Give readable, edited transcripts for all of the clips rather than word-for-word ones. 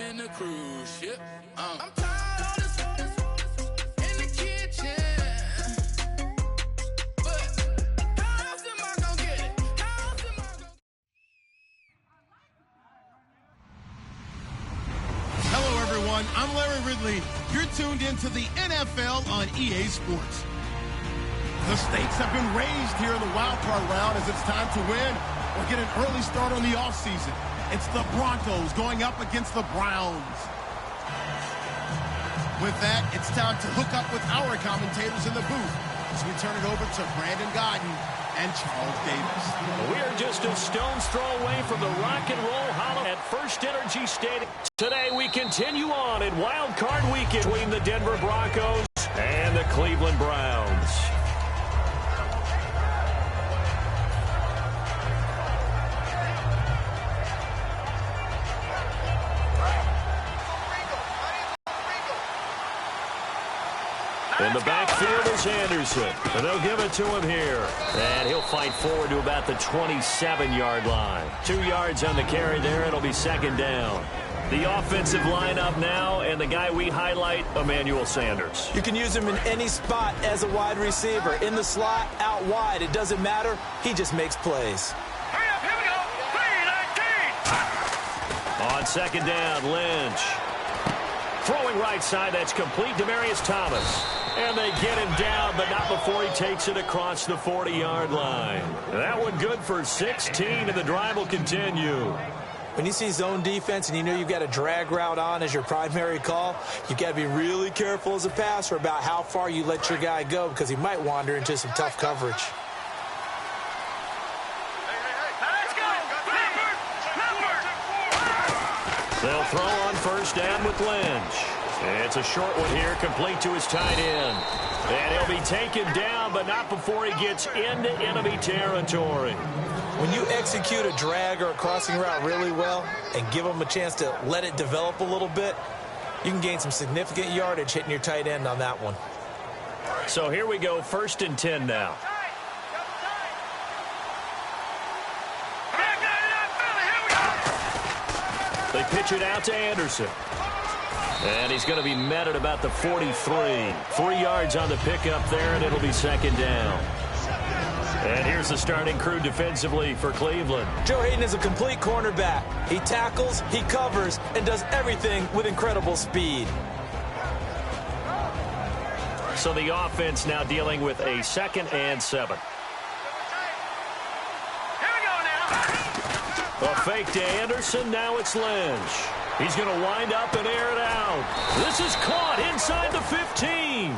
I'm in the cruise ship. I'm tired of this in the kitchen. But how else am I gonna get it? How else am I gonna... Hello, everyone. I'm Larry Ridley. You're tuned into the NFL on EA Sports. The stakes have been raised here in the wildcard round as it's time to win or get an early start on the offseason. It's the Broncos going up against the Browns. With that, it's time to hook up with our commentators in the booth as we turn it over to Brandon Godden and Charles Davis. We're just a stone's throw away from the Rock and Roll Hollow at First Energy Stadium. Today we continue on in Wild Card Weekend between the Denver Broncos and the Cleveland Browns. In the backfield is Anderson, and they'll give it to him here. And he'll fight forward to about the 27-yard line. 2 yards on the carry there, it'll be second down. The offensive lineup now, and the guy we highlight, Emmanuel Sanders. You can use him in any spot as a wide receiver. In the slot, out wide, it doesn't matter. He just makes plays. Hurry up, here we go. 3-19. On second down, Lynch. Throwing right side, that's complete. Demaryius Thomas. And they get him down, but not before he takes it across the 40-yard line. That one good for 16, and the drive will continue. When you see zone defense and you know you've got a drag route on as your primary call, you've got to be really careful as a passer about how far you let your guy go because he might wander into some tough coverage. They'll throw on first down with Lynch. It's a short one here, complete to his tight end. And he'll be taken down, but not before he gets into enemy territory. When you execute a drag or a crossing route really well and give them a chance to let it develop a little bit, you can gain some significant yardage hitting your tight end on that one. So here we go, 1st and 10 now. They pitch it out to Anderson. And he's going to be met at about the 43. 3 yards on the pickup there, and it'll be second down. And here's the starting crew defensively for Cleveland. Joe Hayden is a complete cornerback. He tackles, he covers, and does everything with incredible speed. So the offense now dealing with a 2nd and 7. Here we go now. A fake to Anderson. Now it's Lynch. He's going to wind up and air it out. This is caught inside the 15.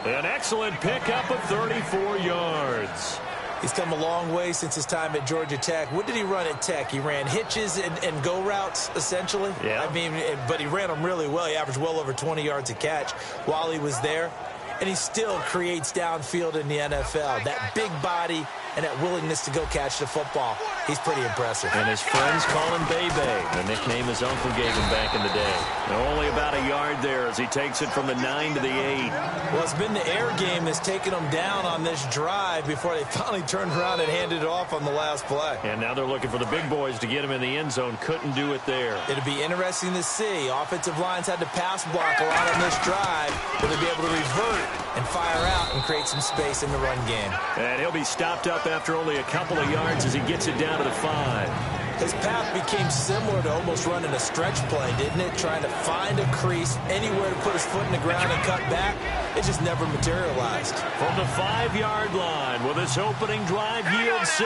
An excellent pickup of 34 yards. He's come a long way since his time at Georgia Tech. What did he run at Tech? He ran hitches and go routes, essentially. Yeah. I mean, but he ran them really well. He averaged well over 20 yards a catch while he was there. And he still creates downfield in the NFL. That big body and that willingness to go catch the football. He's pretty impressive. And his friends call him Bebe, the nickname his uncle gave him back in the day. And only about a yard there as he takes it from the 9 to the 8. Well, it's been the air game that's taken them down on this drive before they finally turned around and handed it off on the last play. And now they're looking for the big boys to get him in the end zone. Couldn't do it there. It'll be interesting to see. Offensive lines had to pass block a lot on this drive. Will they be able to revert and fire out and create some space in the run game? And he'll be stopped up after only a couple of yards as he gets it down to the 5. His path became similar to almost running a stretch play, didn't it? Trying to find a crease, anywhere to put his foot in the ground and cut back. It just never materialized. From the 5-yard line, will this opening drive yield 6?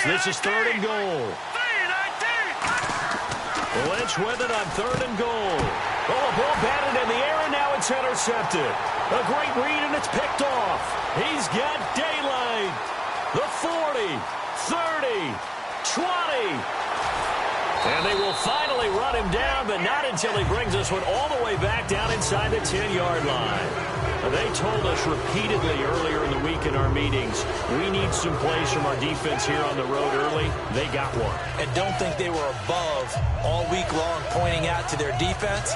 This is 3rd and goal. Lynch with it on 3rd and goal. Oh, a ball batted in the air, and now it's intercepted. A great read, and it's picked off. He's got daylight. The 40, 30, 20. And they will finally run him down, but not until he brings us one all the way back down inside the 10-yard line. They told us repeatedly earlier in the week in our meetings, we need some plays from our defense here on the road early. They got one. And don't think they were above all week long pointing out to their defense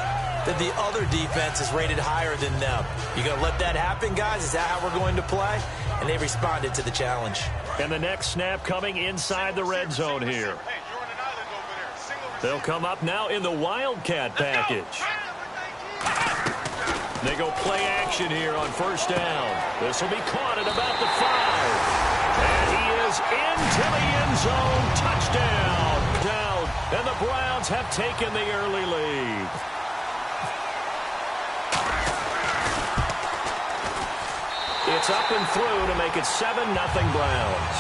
that the other defense is rated higher than them. You going to let that happen, guys? Is that how we're going to play? And they responded to the challenge. And the next snap coming inside the red zone here. Hey, Jordan Island over there. Single They'll come up now in the Wildcat package. They go play action here on first down. This will be caught at about the 5. And he is into the end zone. Touchdown. Down. And the Browns have taken the early lead. It's up and through to make it 7-0 Browns.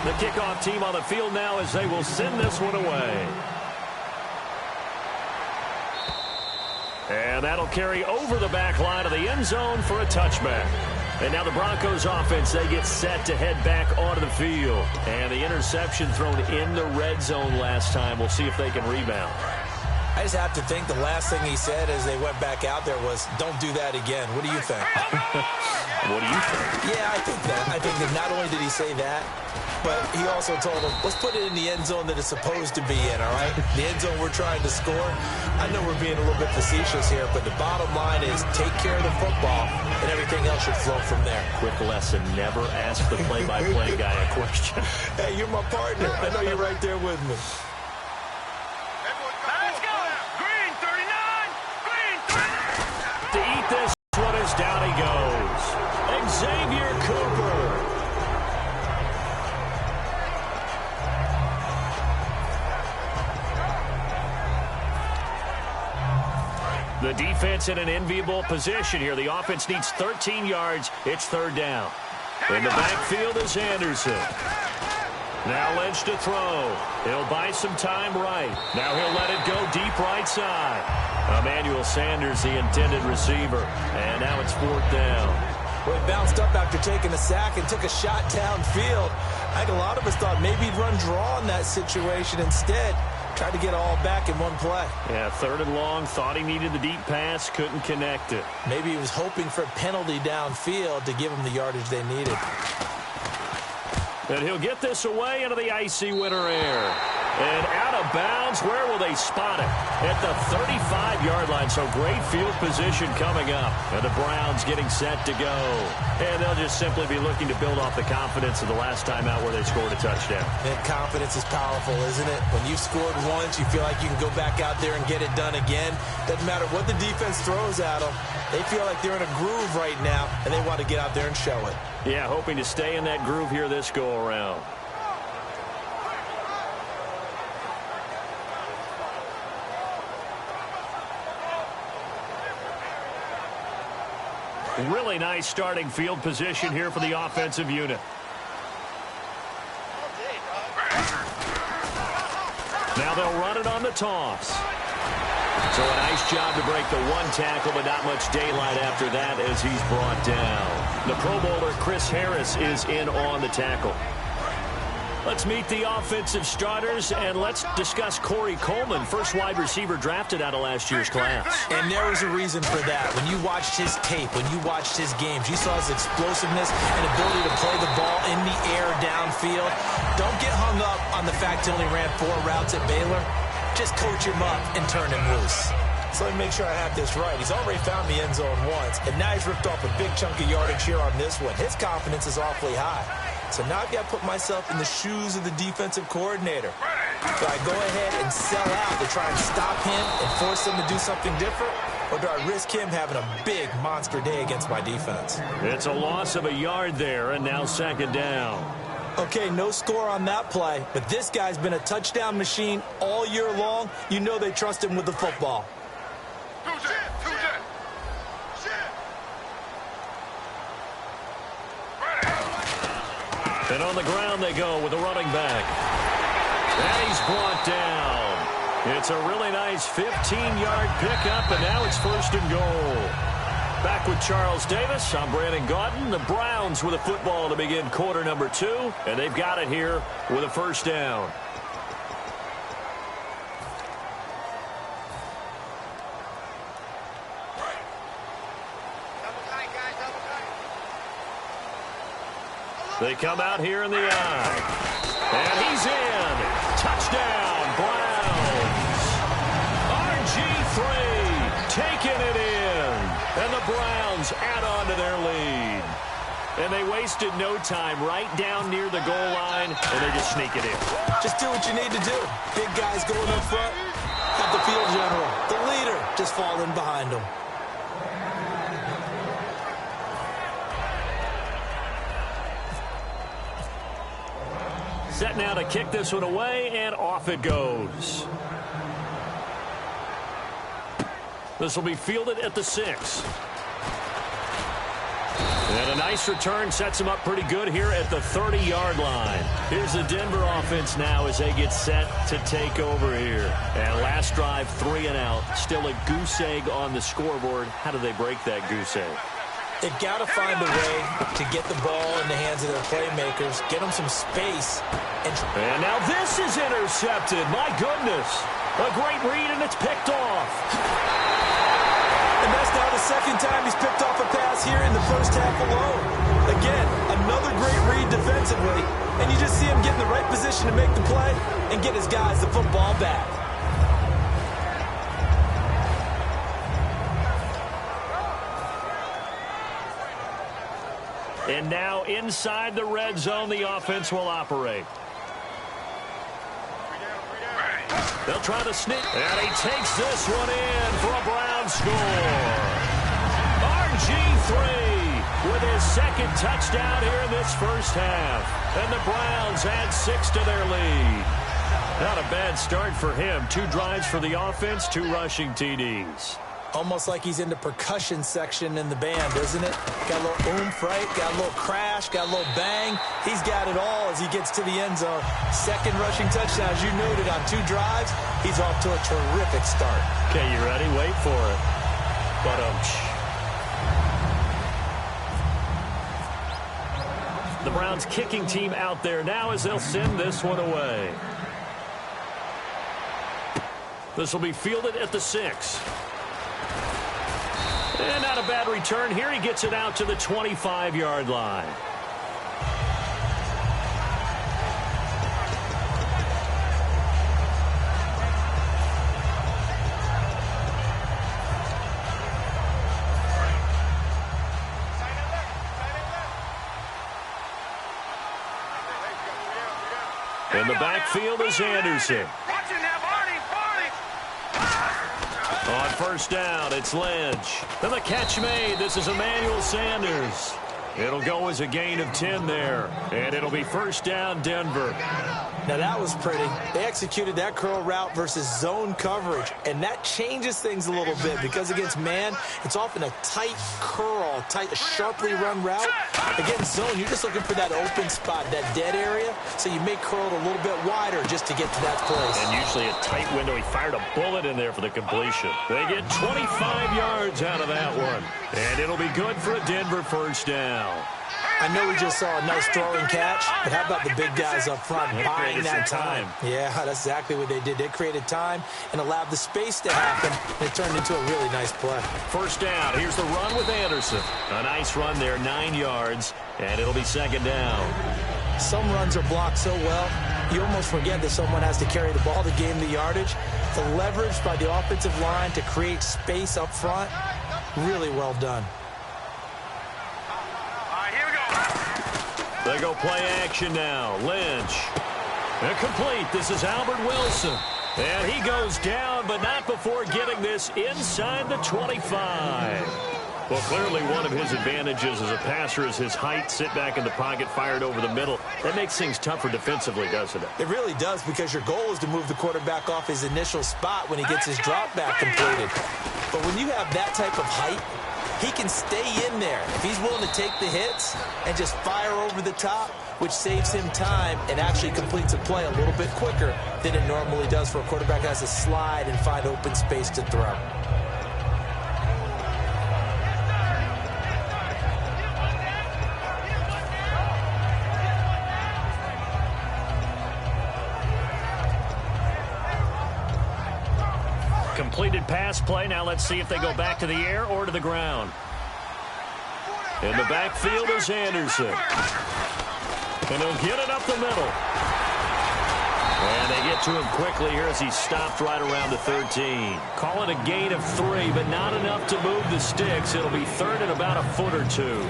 The kickoff team on the field now as they will send this one away. And that'll carry over the back line of the end zone for a touchback. And now the Broncos offense, they get set to head back onto the field. And the interception thrown in the red zone last time. We'll see if they can rebound. I just have to think the last thing he said as they went back out there was, don't do that again. What do you think? What do you think? Yeah, I think that. I think that not only did he say that, but he also told them, let's put it in the end zone that it's supposed to be in, all right? The end zone we're trying to score. I know we're being a little bit facetious here, but the bottom line is take care of the football, and everything else should flow from there. Quick lesson, never ask the play-by-play guy a question. Hey, you're my partner. I know you're right there with me. Let's go. Green 39. Green 39. To eat this one as down he goes. Xavier Cooper. The defense in an enviable position here. The offense needs 13 yards. It's third down. In the backfield is Anderson. Now Lynch to throw. He'll buy some time right. Now he'll let it go deep right side. Emmanuel Sanders, the intended receiver. And now it's fourth down. Well, he bounced up after taking a sack and took a shot downfield. I think a lot of us thought maybe he'd run draw in that situation instead. Tried to get it all back in one play. Yeah, third and long. Thought he needed the deep pass. Couldn't connect it. Maybe he was hoping for a penalty downfield to give him the yardage they needed. And he'll get this away into the icy winter air. And out of bounds, where will they spot it? At the 35-yard line, so great field position coming up. And the Browns getting set to go. And they'll just simply be looking to build off the confidence of the last time out where they scored a touchdown. And confidence is powerful, isn't it? When you've scored once, you feel like you can go back out there and get it done again. Doesn't matter what the defense throws at them. They feel like they're in a groove right now, and they want to get out there and show it. Yeah, hoping to stay in that groove here this go-around. Really nice starting field position here for the offensive unit. Now they'll run it on the toss. So a nice job to break the one tackle, but not much daylight after that as he's brought down. The Pro Bowler Chris Harris is in on the tackle. Let's meet the offensive starters, and let's discuss Corey Coleman, first wide receiver drafted out of last year's class. And there was a reason for that. When you watched his tape, when you watched his games, you saw his explosiveness and ability to play the ball in the air downfield. Don't get hung up on the fact he only ran 4 routes at Baylor. Just coach him up and turn him loose. So let me make sure I have this right. He's already found the end zone once, and now he's ripped off a big chunk of yardage here on this one. His confidence is awfully high. So now I've got to put myself in the shoes of the defensive coordinator. Do I go ahead and sell out to try and stop him and force him to do something different? Or do I risk him having a big monster day against my defense? It's a loss of a yard there, and now second down. Okay, no score on that play, but this guy's been a touchdown machine all year long. You know they trust him with the football. And on the ground they go with the running back. And he's brought down. It's a really nice 15-yard pickup, and now it's first and goal. Back with Charles Davis, I'm Brandon Gaudin. The Browns with a football to begin quarter number 2, and they've got it here with a first down. They come out here in the eye. And he's in. Touchdown, Browns. RG3 taking it in. And the Browns add on to their lead. And they wasted no time right down near the goal line, and they just sneak it in. Just do what you need to do. Big guys going up front. Have the field general, the leader, just fall in behind them. Set now to kick this one away, and off it goes. This will be fielded at the 6. And a nice return sets him up pretty good here at the 30-yard line. Here's the Denver offense now as they get set to take over here. And last drive, 3 and out. Still a goose egg on the scoreboard. How do they break that goose egg? They've got to find a way to get the ball in the hands of their playmakers, get them some space. And now this is intercepted. My goodness. A great read, and it's picked off. And that's now the second time he's picked off a pass here in the first half alone. Again, another great read defensively, and you just see him get in the right position to make the play and get his guys the football back. And now inside the red zone, the offense will operate. They'll try to sneak, and he takes this one in for a Brown score. RG3 with his second touchdown here in this first half. And the Browns add 6 to their lead. Not a bad start for him. 2 drives for the offense, 2 rushing TDs. Almost like he's in the percussion section in the band, isn't it? Got a little oomph, right? Got a little crash, got a little bang. He's got it all as he gets to the end zone. Second rushing touchdown, as you noted, on 2 drives. He's off to a terrific start. Okay, you ready? Wait for it. The Browns kicking team out there now as they'll send this one away. This will be fielded at the 6. And not a bad return here. He gets it out to the 25-yard line. In the backfield is Anderson. On first down, it's Lynch. And the catch made. This is Emmanuel Sanders. It'll go as a gain of 10 there. And it'll be first down, Denver. Now, that was pretty. They executed that curl route versus zone coverage, and that changes things a little bit because against man, it's often a tight curl, tight, sharply run route. Against zone, you're just looking for that open spot, that dead area, so you may curl it a little bit wider just to get to that place. And usually a tight window. He fired a bullet in there for the completion. They get 25 yards out of that one, and it'll be good for a Denver first down. I know we just saw a nice throwing catch, but how about the big guys up front buying that time? Yeah, that's exactly what they did. They created time and allowed the space to happen, and it turned into a really nice play. First down. Here's the run with Anderson. A nice run there, 9 yards, and it'll be second down. Some runs are blocked so well, you almost forget that someone has to carry the ball to gain the yardage. The leverage by the offensive line to create space up front, really well done. They go play action now. Lynch. Incomplete. This is Albert Wilson. And he goes down, but not before getting this inside the 25. Well, clearly one of his advantages as a passer is his height. Sit back in the pocket, fired over the middle. That makes things tougher defensively, doesn't it? It really does, because your goal is to move the quarterback off his initial spot when he gets his drop back completed. But when you have that type of height, he can stay in there if he's willing to take the hits and just fire over the top, which saves him time and actually completes a play a little bit quicker than it normally does for a quarterback that has to slide and find open space to throw. Completed pass play. Now let's see if they go back to the air or to the ground. In the backfield is Anderson. And he'll get it up the middle. And they get to him quickly here as he stopped right around the 13. Call it a gain of 3, but not enough to move the sticks. It'll be third and about a foot or two.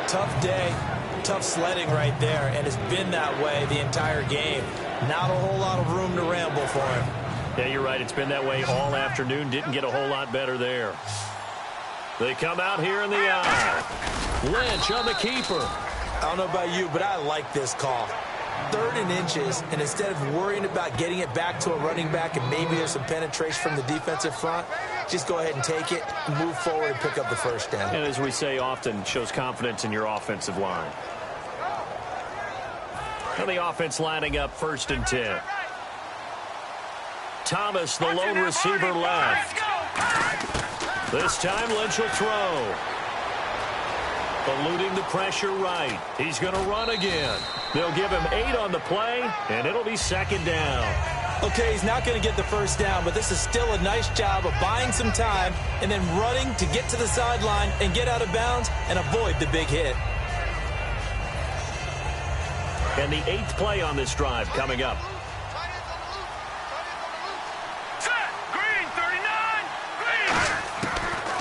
Tough day, tough sledding right there, and it's been that way the entire game. Not a whole lot of room to ramble for him. Yeah, you're right. It's been that way all afternoon. Didn't get a whole lot better there. They come out here in the aisle. Lynch on the keeper. I don't know about you, but I like this call. 3rd and inches, and instead of worrying about getting it back to a running back and maybe there's some penetration from the defensive front, just go ahead and take it, move forward, and pick up the first down. And as we say often, shows confidence in your offensive line. And the offense lining up 1st and 10. Thomas, the lone receiver, left. This time, Lynch will throw. Eluding the pressure right. He's going to run again. They'll give him 8 on the play, and it'll be 2nd down. Okay, he's not going to get the first down, but this is still a nice job of buying some time and then running to get to the sideline and get out of bounds and avoid the big hit. And the 8th play on this drive coming up.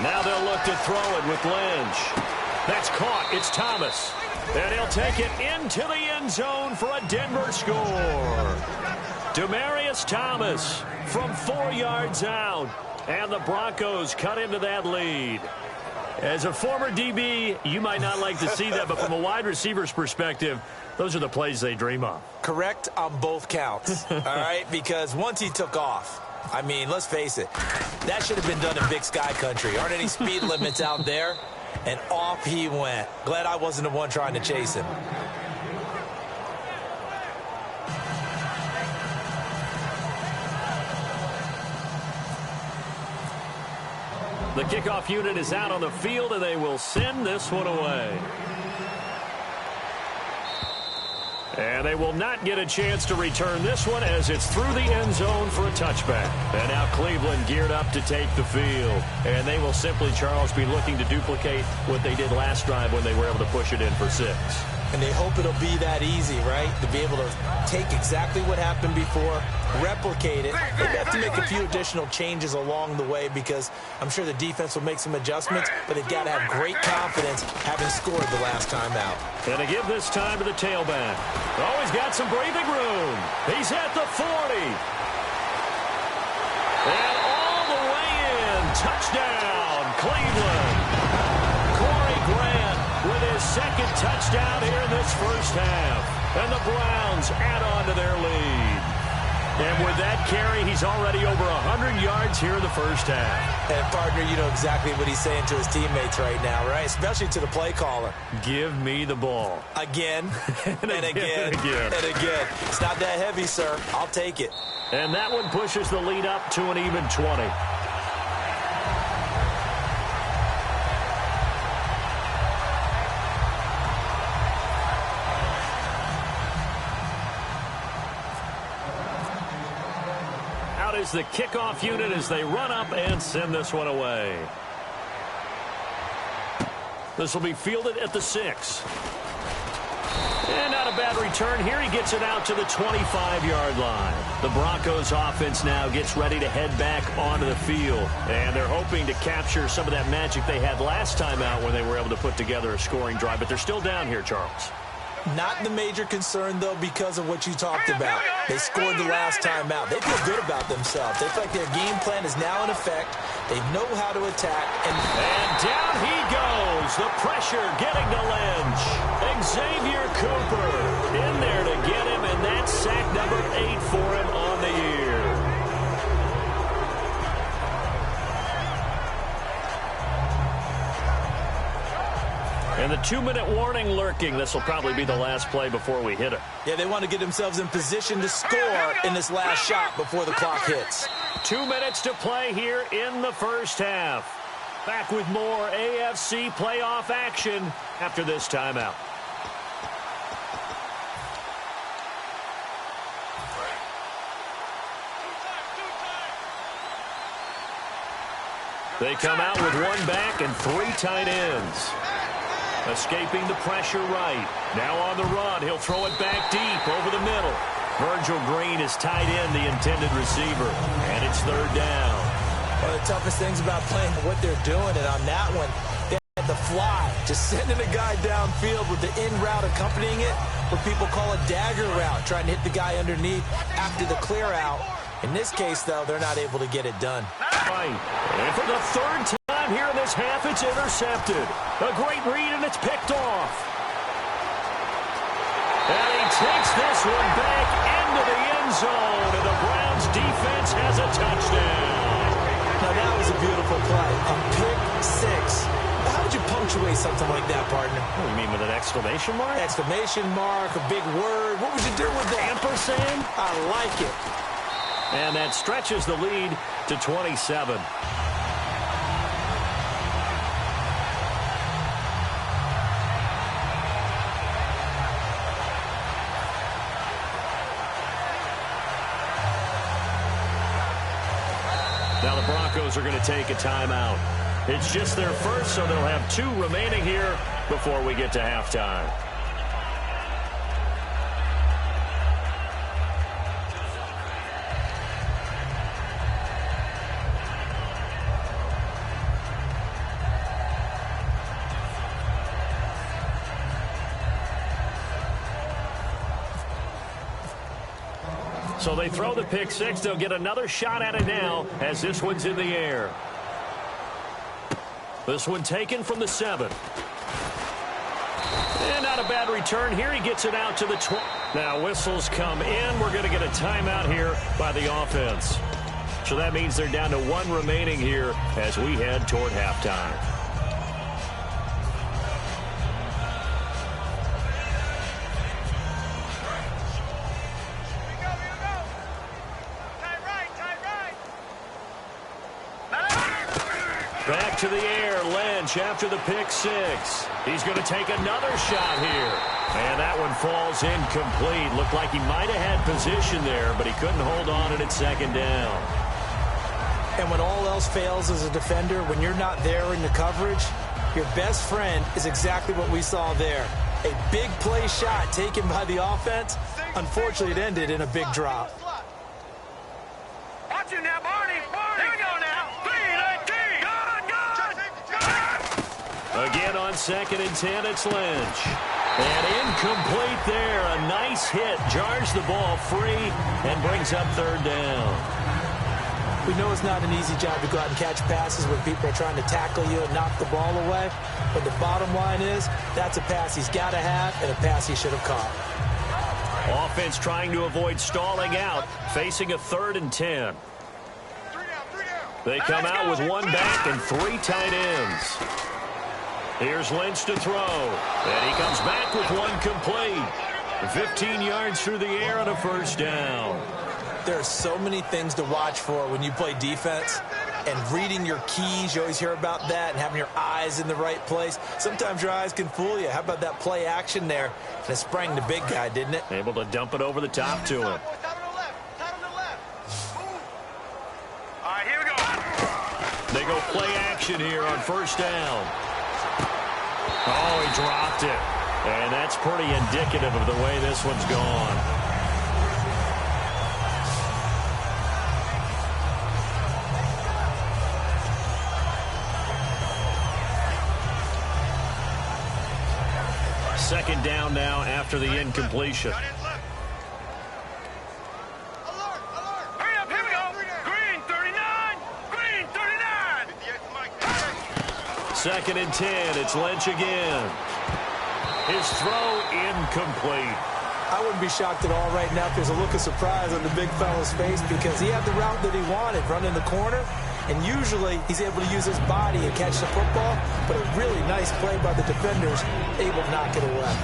Now they'll look to throw it with Lynch. That's caught. It's Thomas. And he'll take it into the end zone for a Denver score. Demaryius Thomas from 4 yards out. And the Broncos cut into that lead. As a former DB, you might not like to see that, but from a wide receiver's perspective, those are the plays they dream of. Correct on both counts, all right? Because once he took off, I mean, let's face it, that should have been done in Big Sky Country. Aren't any speed limits out there? And off he went. Glad I wasn't the one trying to chase him. The kickoff unit is out on the field, and they will send this one away. And they will not get a chance to return this one as it's through the end zone for a touchback. And now Cleveland geared up to take the field. And they will simply, Charles, be looking to duplicate what they did last drive when they were able to push it in for 6. And they hope it'll be that easy, right? To be able to take exactly what happened before, replicate it. They have to make a few additional changes along the way because I'm sure the defense will make some adjustments, but they've got to have great confidence having scored the last time out. And to give this time to the tailback. Oh, he's got some breathing room. He's at the 40. And all the way in. Touchdown, Cleveland. Corey Grant with his 2nd touchdown here in this first half. And the Browns add on to their lead. And with that carry, he's already over 100 yards here in the first half. And, partner, you know exactly what he's saying to his teammates right now, right? Especially to the play caller. Give me the ball. Again, and again, and again. and again. It's not that heavy, sir. I'll take it. And that one pushes the lead up to an even 20. Is the kickoff unit as they run up and send this one away. This will be fielded at the 6. And not a bad return here. He gets it out to the 25-yard line. The Broncos offense now gets ready to head back onto the field. And they're hoping to capture some of that magic they had last time out when they were able to put together a scoring drive. But they're still down here, Charles. Not the major concern, though, because of what you talked about. They scored the last time out. They feel good about themselves. They feel like their game plan is now in effect. They know how to attack. And down he goes. The pressure getting to Lynch. Xavier Cooper in there to get him, and that's sack number 8 for him on the year. And the 2-minute warning lurking. This will probably be the last play before we hit it. Yeah, they want to get themselves in position to score in this last shot before the clock hits. 2 minutes to play here in the first half. Back with more AFC playoff action after this timeout. They come out with 1 back and 3 tight ends. Escaping the pressure right. Now on the run. He'll throw it back deep over the middle. Virgil Green is tight end, the intended receiver. And it's 3rd down. One of the toughest things about playing what they're doing, and on that one, they have to the fly, just sending a guy downfield with the in route accompanying it, what people call a dagger route, trying to hit the guy underneath after the clear out. In this case, though, they're not able to get it done. Right. And for the third time here in this half, it's intercepted. A great read, and it's picked off. And he takes this one back into the end zone, and the Browns defense has a touchdown. Now, that was a beautiful play. A pick six. How would you punctuate something like that, partner? What do you mean, with an exclamation mark? Exclamation mark, a big word. What would you do with that? Ampersand? I like it. And that stretches the lead to 27. Now the Broncos are going to take a timeout. It's just their first, so they'll have 2 remaining here before we get to halftime. So they throw the pick six. They'll get another shot at it now as this one's in the air. This one taken from the 7. And not a bad return here. He gets it out to the 20. Now whistles come in. We're going to get a timeout here by the offense. So that means they're down to 1 remaining here as we head toward halftime. Back to the air, Lynch after the pick six. He's going to take another shot here. And that one falls incomplete. Looked like he might have had position there, but he couldn't hold on at it second down. And when all else fails as a defender, when you're not there in the coverage, your best friend is exactly what we saw there. A big play shot taken by the offense. Unfortunately, it ended in a big drop. Watch it now, Barney. There we go now. 3-19. Again on 2nd and 10, it's Lynch. And incomplete there. A nice hit. Jars the ball free and brings up 3rd down. We know it's not an easy job to go out and catch passes when people are trying to tackle you and knock the ball away. But the bottom line is that's a pass he's got to have and a pass he should have caught. Offense trying to avoid stalling out, facing a 3rd and 10. They come out with 1 back and 3 tight ends. Here's Lynch to throw. And he comes back with 1 complete. 15 yards through the air on a 1st down. There are so many things to watch for when you play defense. And reading your keys, you always hear about that, and having your eyes in the right place. Sometimes your eyes can fool you. How about that play action there? And it sprang the big guy, didn't it? Able to dump it over the top to him. All right, here we go. They go play action here on 1st down. Oh, he dropped it. And that's pretty indicative of the way this one's gone. Second down now after the incompletion. Hurry up, here we go. Green 39. Green 39. 2nd and 10. It's Lynch again. His throw incomplete. I wouldn't be shocked at all right now if there's a look of surprise on the big fella's face because he had the route that he wanted, running the corner. And usually he's able to use his body and catch the football, but a really nice play by the defenders, able to knock it away.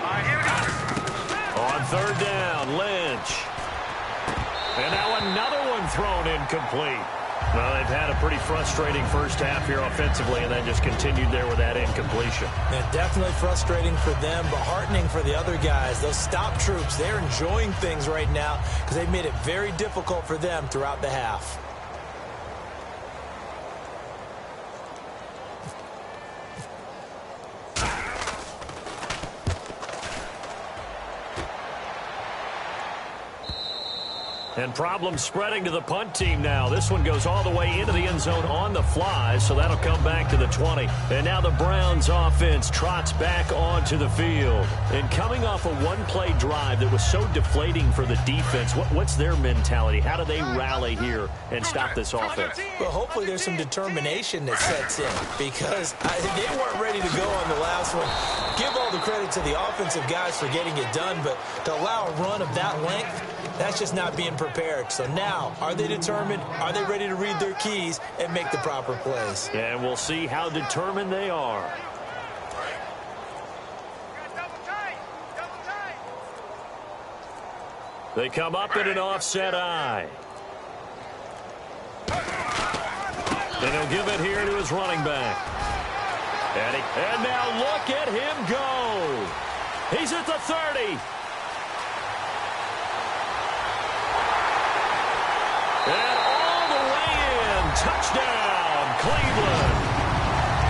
All right, here we go. On 3rd down, Lynch. And now another one thrown incomplete. Well, they've had a pretty frustrating first half here offensively, and then just continued there with that incompletion. Yeah, definitely frustrating for them, but heartening for the other guys. Those stop troops, they're enjoying things right now because they've made it very difficult for them throughout the half. And problems spreading to the punt team now. This one goes all the way into the end zone on the fly, so that'll come back to the 20. And now the Browns offense trots back onto the field. And coming off a one-play drive that was so deflating for the defense, what's their mentality? How do they rally here and stop this offense? Well, hopefully there's some determination that sets in because they weren't ready to go on the last one. Give all the credit to the offensive guys for getting it done, but to allow a run of that length, that's just not being prepared. So now, are they determined? Are they ready to read their keys and make the proper plays? And we'll see how determined they are. They come up in an offset eye. And he'll give it here to his running back. And now look at him go. He's at the 30. And all the way in. Touchdown, Cleveland.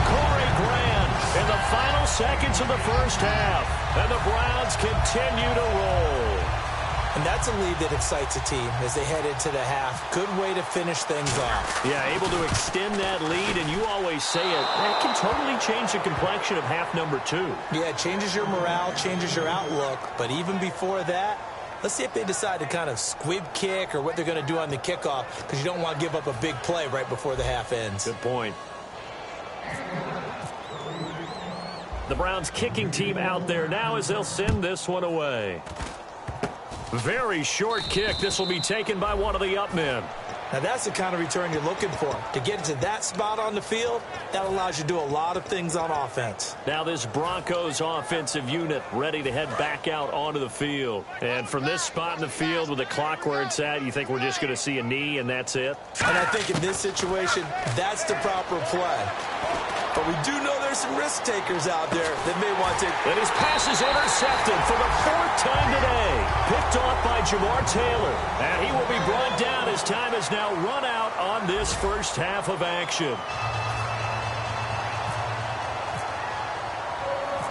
Corey Grant in the final seconds of the first half. And the Browns continue to roll. And that's a lead that excites a team as they head into the half. Good way to finish things off. Yeah, able to extend that lead, and you always say it, that can totally change the complexion of half number 2. Yeah, it changes your morale, changes your outlook. But even before that, let's see if they decide to kind of squib kick or what they're going to do on the kickoff, because you don't want to give up a big play right before the half ends. Good point. The Browns kicking team out there now as they'll send this one away. Very short kick. This will be taken by one of the up men. Now that's the kind of return you're looking for. To get to that spot on the field, that allows you to do a lot of things on offense. Now this Broncos offensive unit ready to head back out onto the field. And from this spot in the field with the clock where it's at, you think we're just going to see a knee and that's it? And I think in this situation, that's the proper play. But we do know there's some risk takers out there that may want to. And his pass is intercepted for the 4th time today. Picked off by Jamar Taylor. And he will be brought down as time has now run out on this first half of action.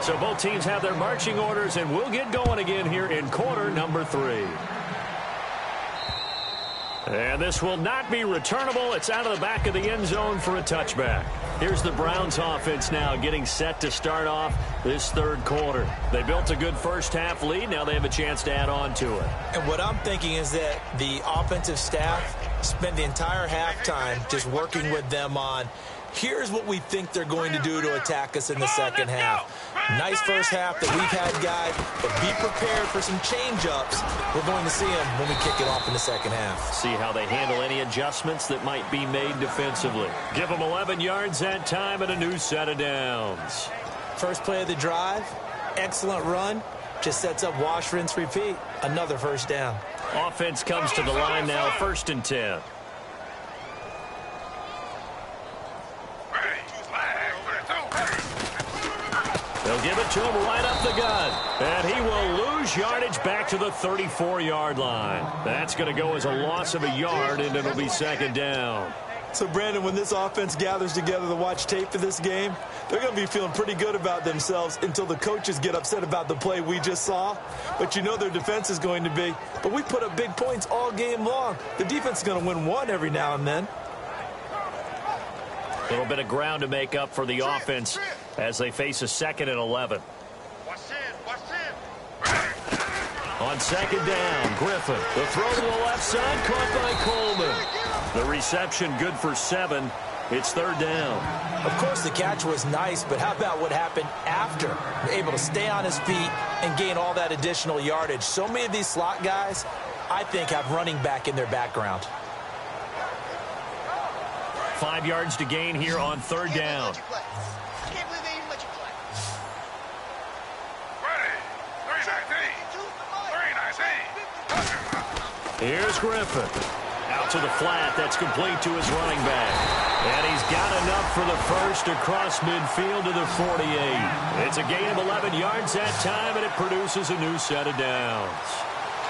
So both teams have their marching orders, and we'll get going again here in quarter number 3. And this will not be returnable. It's out of the back of the end zone for a touchback. Here's the Browns offense now getting set to start off this third quarter. They built a good first half lead. Now they have a chance to add on to it. And what I'm thinking is that the offensive staff spent the entire halftime just working with them on, here's what we think they're going to do to attack us in the second half. Nice first half that we've had, guys, but be prepared for some change-ups. We're going to see them when we kick it off in the second half. See how they handle any adjustments that might be made defensively. Give them 11 yards that time and a new set of downs. First play of the drive, excellent run. Just sets up wash, rinse, repeat. Another first down. Offense comes to the line now, 1st and 10. They'll give it to him right up the gut. And he will lose yardage back to the 34-yard line. That's going to go as a loss of a yard, and it'll be 2nd down. So, Brandon, when this offense gathers together to watch tape for this game, they're going to be feeling pretty good about themselves until the coaches get upset about the play we just saw. But you know their defense is going to be. But we put up big points all game long. The defense is going to win one every now and then. A little bit of ground to make up for the offense as they face a 2nd and 11. On 2nd down, Griffin. The throw to the left side, caught by Coleman. The reception good for 7. It's 3rd down. Of course, the catch was nice, but how about what happened after? Able to stay on his feet and gain all that additional yardage. So many of these slot guys, I think, have running back in their background. 5 yards to gain here on 3rd down. Here's Griffin. Out to the flat. That's complete to his running back. And he's got enough for the first across midfield to the 48. It's a gain of 11 yards that time, and it produces a new set of downs.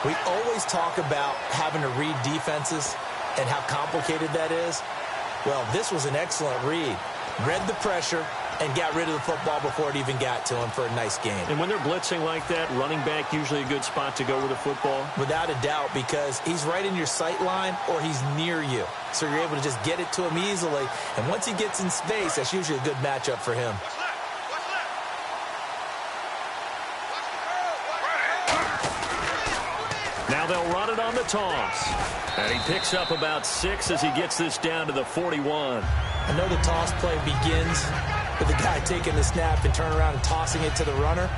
We always talk about having to read defenses and how complicated that is. Well, this was an excellent read. Read the pressure, and got rid of the football before it even got to him for a nice gain. And when they're blitzing like that, running back usually a good spot to go with the football? Without a doubt, because he's right in your sight line or he's near you. So you're able to just get it to him easily. And once he gets in space, that's usually a good matchup for him. Now they'll run it on the toss. And he picks up about 6 as he gets this down to the 41. I know the toss play begins with the guy taking the snap and turn around and tossing it to the runner.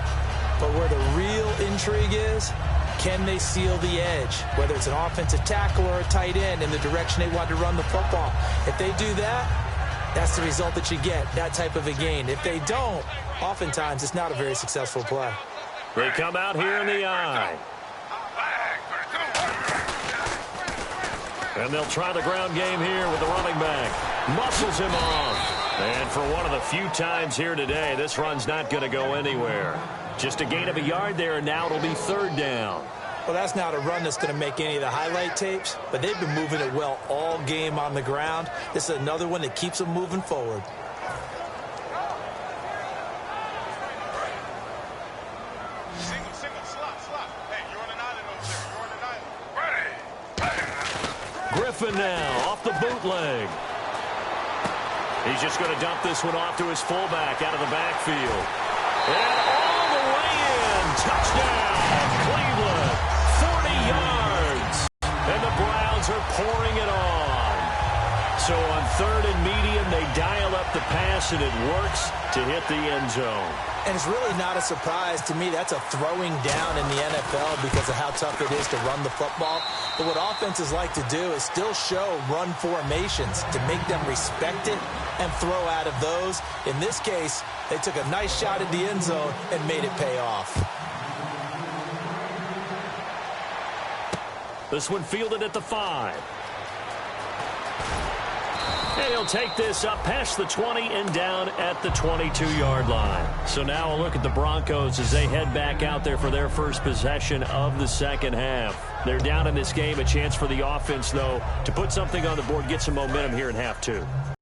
But where the real intrigue is, can they seal the edge? Whether it's an offensive tackle or a tight end in the direction they want to run the football. If they do that, that's the result that you get, that type of a gain. If they don't, oftentimes it's not a very successful play. They come out here in the eye. And they'll try the ground game here with the running back. Muscles him off. And for one of the few times here today, this run's not going to go anywhere. Just a gain of a yard there, and now it'll be 3rd down. Well, that's not a run that's going to make any of the highlight tapes, but they've been moving it well all game on the ground. This is another one that keeps them moving forward. Griffin now off the bootleg. He's just going to dump this one off to his fullback out of the backfield. And all the way in. Touchdown, Cleveland. 40 yards. And the Browns are pouring it on. So on 3rd and medium, they dial up the pass, and it works to hit the end zone. And it's really not a surprise to me. That's a throwing down in the NFL because of how tough it is to run the football. But what offenses like to do is still show run formations to make them respect it and throw out of those. In this case, they took a nice shot at the end zone and made it pay off. This one fielded at the 5. And he'll take this up past the 20 and down at the 22-yard line. So now a look at the Broncos as they head back out there for their first possession of the second half. They're down in this game. A chance for the offense, though, to put something on the board, get some momentum here in half 2.